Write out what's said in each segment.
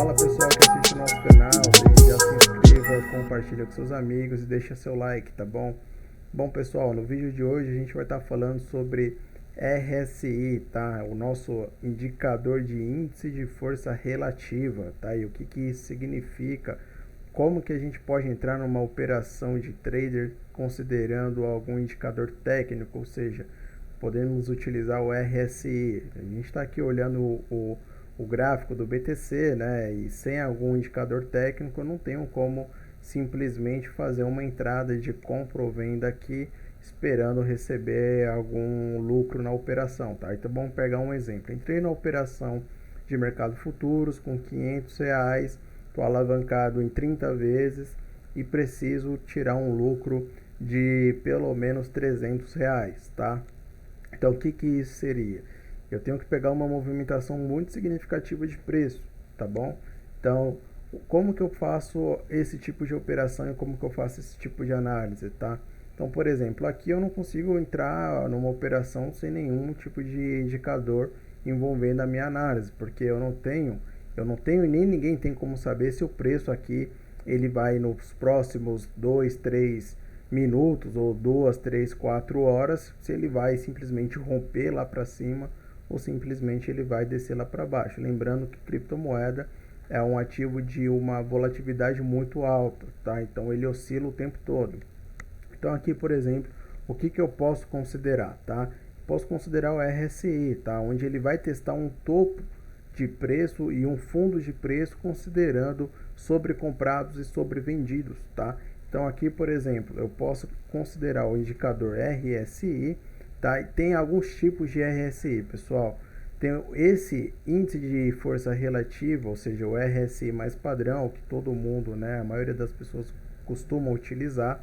Fala pessoal que assiste o nosso canal, desde já se inscreva, compartilha com seus amigos e deixa seu like, tá bom? Bom pessoal, no vídeo de hoje a gente vai estar falando sobre RSI, tá? O nosso indicador de índice de força relativa, tá? E o que isso significa, como que a gente pode entrar numa operação de trader considerando algum indicador técnico, ou seja, podemos utilizar o RSI. A gente está aqui olhando o gráfico do BTC, né? E sem algum indicador técnico eu não tenho como simplesmente fazer uma entrada de compra ou venda aqui esperando receber algum lucro na operação, tá? Então vamos pegar um exemplo. Entrei na operação de mercado futuros com R$ 500, estou alavancado em 30 vezes e preciso tirar um lucro de pelo menos R$ 300, tá? Então o que isso seria? Eu tenho que pegar uma movimentação muito significativa de preço, tá bom? Então, como que eu faço esse tipo de operação e como que eu faço esse tipo de análise, tá? Então, por exemplo, aqui eu não consigo entrar numa operação sem nenhum tipo de indicador envolvendo a minha análise, porque eu não tenho e nem ninguém tem como saber se o preço aqui ele vai nos próximos 2, 3 minutos ou 2, 3, 4 horas, se ele vai simplesmente romper lá para cima ou simplesmente ele vai descer lá para baixo. Lembrando que criptomoeda é um ativo de uma volatilidade muito alta, tá? Então ele oscila o tempo todo. Então aqui, por exemplo, o que eu posso considerar, tá? Posso considerar o RSI, tá? Onde ele vai testar um topo de preço e um fundo de preço considerando sobrecomprados e sobrevendidos, tá? Então aqui, por exemplo, eu posso considerar o indicador RSI, tá? E tem alguns tipos de RSI, pessoal. Tem esse índice de força relativa, ou seja, o RSI mais padrão, que todo mundo, né, a maioria das pessoas costumam utilizar.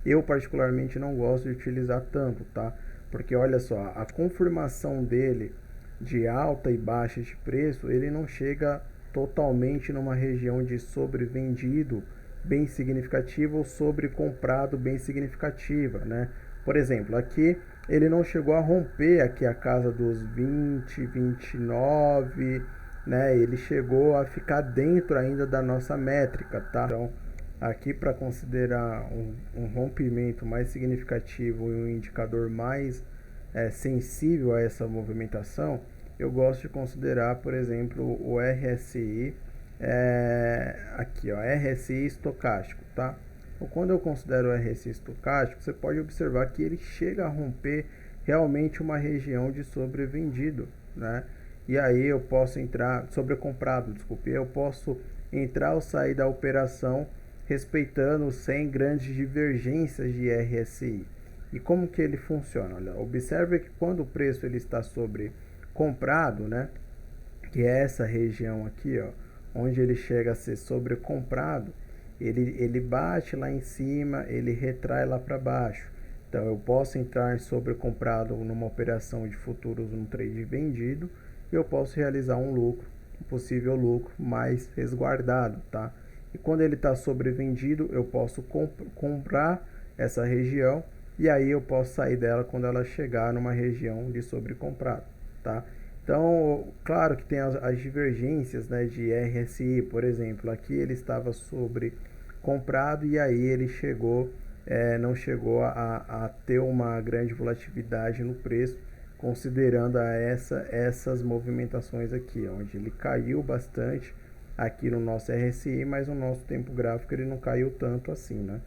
Eu particularmente não gosto de utilizar tanto, tá? Porque olha só, a confirmação dele de alta e baixa de preço, ele não chega totalmente numa região de sobrevendido bem significativa ou sobrecomprado bem significativa, né? Por exemplo, aqui ele não chegou a romper aqui a casa dos 20, 29, né? Ele chegou a ficar dentro ainda da nossa métrica, tá? Então, aqui para considerar um rompimento mais significativo e um indicador mais sensível a essa movimentação, eu gosto de considerar, por exemplo, o RSI, aqui ó, RSI estocástico, tá? Então, quando eu considero o RSI estocástico, você pode observar que ele chega a romper realmente uma região de sobrevendido, né? E aí eu posso entrar, sobrecomprado, desculpe, eu posso entrar ou sair da operação respeitando sem grandes divergências de RSI. E como que ele funciona? Olha, observe que quando o preço ele está sobrecomprado, né, que é essa região aqui, ó, onde ele chega a ser sobrecomprado, ele bate lá em cima, ele retrai lá para baixo. Então eu posso entrar em sobrecomprado numa operação de futuros num trade vendido e eu posso realizar um lucro, um possível lucro mais resguardado, tá? E quando ele está sobrevendido, eu posso comprar essa região e aí eu posso sair dela quando ela chegar numa região de sobrecomprado, tá? Então, claro que tem as divergências, né, de RSI, por exemplo, aqui ele estava sobrecomprado e aí ele não chegou a ter uma grande volatilidade no preço, considerando essas movimentações aqui, onde ele caiu bastante aqui no nosso RSI, mas no nosso tempo gráfico ele não caiu tanto assim, né?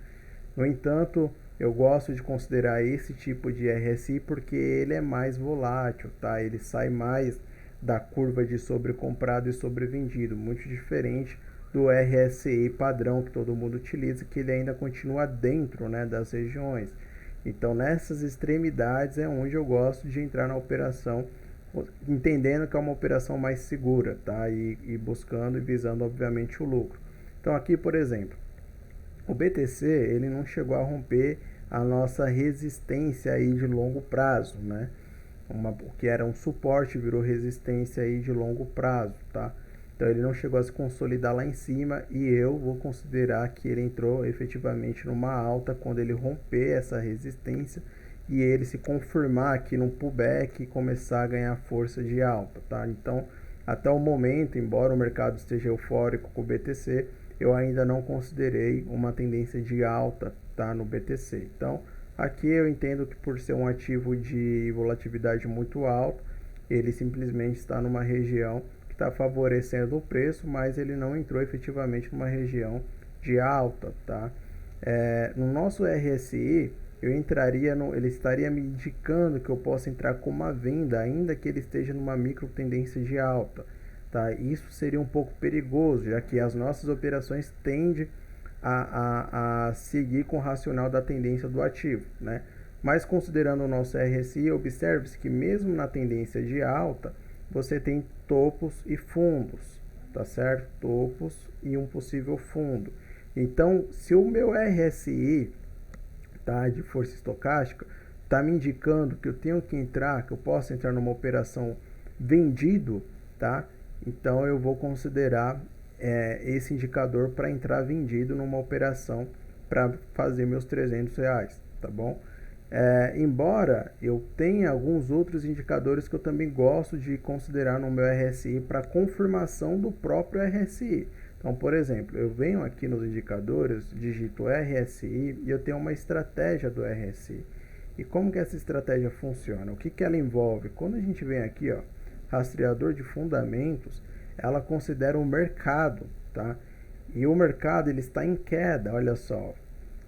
No entanto, eu gosto de considerar esse tipo de RSI porque ele é mais volátil, tá? Ele sai mais da curva de sobrecomprado e sobrevendido, muito diferente do RSI padrão que todo mundo utiliza, que ele ainda continua dentro, né, das regiões. Então, nessas extremidades é onde eu gosto de entrar na operação, entendendo que é uma operação mais segura, tá? E buscando e visando, obviamente, o lucro. Então, aqui, por exemplo, o BTC ele não chegou a romper a nossa resistência aí de longo prazo, né? O que era um suporte virou resistência aí de longo prazo, tá? Então ele não chegou a se consolidar lá em cima e eu vou considerar que ele entrou efetivamente numa alta quando ele romper essa resistência e ele se confirmar aqui no pullback e começar a ganhar força de alta, tá? Então até o momento, embora o mercado esteja eufórico com o BTC, eu ainda não considerei uma tendência de alta, tá, no BTC. Então, aqui eu entendo que por ser um ativo de volatilidade muito alta, ele simplesmente está numa região que está favorecendo o preço, mas ele não entrou efetivamente numa região de alta, tá? No nosso RSI, eu entraria ele estaria me indicando que eu possa entrar com uma venda, ainda que ele esteja numa micro tendência de alta, tá? Isso seria um pouco perigoso, já que as nossas operações tendem a seguir com o racional da tendência do ativo, né? Mas considerando o nosso RSI, observe-se que mesmo na tendência de alta, você tem topos e fundos, tá certo? Topos e um possível fundo. Então, se o meu RSI, tá, de força estocástica, tá me indicando que eu tenho que entrar, que eu posso entrar numa operação vendido, tá? Então eu vou considerar esse indicador para entrar vendido numa operação para fazer meus R$ 300, tá bom? Embora eu tenha alguns outros indicadores que eu também gosto de considerar no meu RSI para confirmação do próprio RSI. Então, por exemplo, eu venho aqui nos indicadores, digito RSI e eu tenho uma estratégia do RSI. E como que essa estratégia funciona? O que que ela envolve? Quando a gente vem aqui, ó, rastreador de fundamentos, ela considera o mercado, tá? E o mercado ele está em queda, olha só,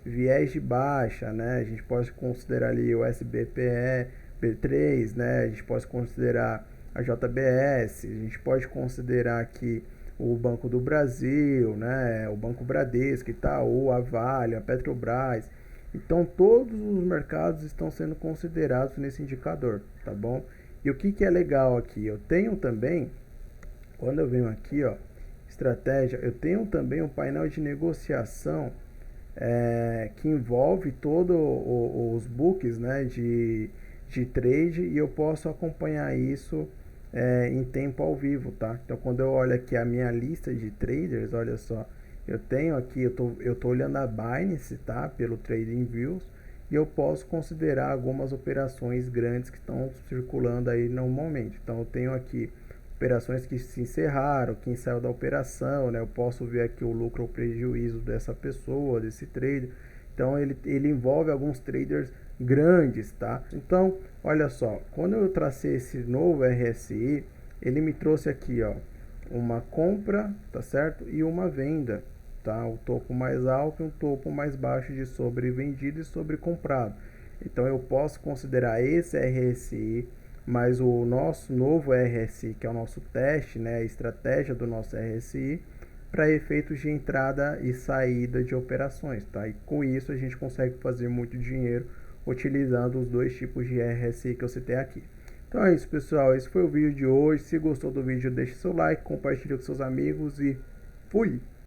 viés de baixa, né? A gente pode considerar ali o SBPE, B3, né? A gente pode considerar a JBS, a gente pode considerar aqui o Banco do Brasil, né? O Banco Bradesco, Itaú, a Vale, a Petrobras. Então todos os mercados estão sendo considerados nesse indicador, tá bom? E o que que é legal aqui? Eu tenho também, quando eu venho aqui, ó, estratégia, eu tenho também um painel de negociação que envolve todos os books, né, de trade, e eu posso acompanhar isso em tempo ao vivo, tá? Então quando eu olho aqui a minha lista de traders, olha só, eu tenho aqui, eu tô olhando a Binance, tá? Pelo TradingViews, e eu posso considerar algumas operações grandes que estão circulando aí no momento. Então eu tenho aqui operações que se encerraram, quem saiu da operação, né? Eu posso ver aqui o lucro ou prejuízo dessa pessoa, desse trader. Então ele envolve alguns traders grandes, tá? Então, olha só, quando eu tracei esse novo RSI, ele me trouxe aqui, ó, uma compra, tá certo? E uma venda, tá? O topo mais alto e um topo mais baixo de sobrevendido e sobrecomprado. Então eu posso considerar esse RSI mas o nosso novo RSI, que é o nosso teste, né, a estratégia do nosso RSI, para efeitos de entrada e saída de operações, tá? E com isso a gente consegue fazer muito dinheiro utilizando os dois tipos de RSI que eu citei aqui. Então é isso, pessoal. Esse foi o vídeo de hoje. Se gostou do vídeo, deixe seu like, compartilhe com seus amigos e fui!